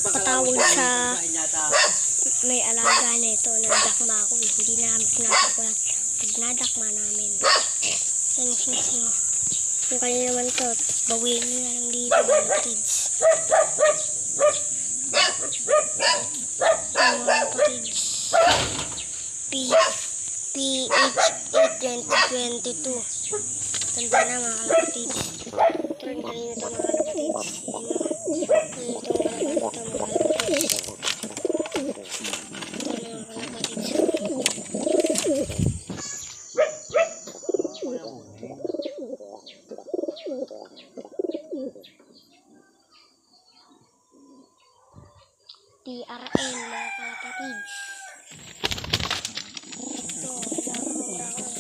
patawag sa may alaga nito na dakma ko. Hindi namin tinatakwan. Pag nadakma namin. Yan sing. Kung kanina naman to, bawiin nyo na lang dito mga kapatids. Mga kapatids. PH8 2022. Tanda na mga kapatids. Ito rin kanina ito mga kapatids. Ito mga kapatids. TRN mga kapatids. Ito, nakakura ko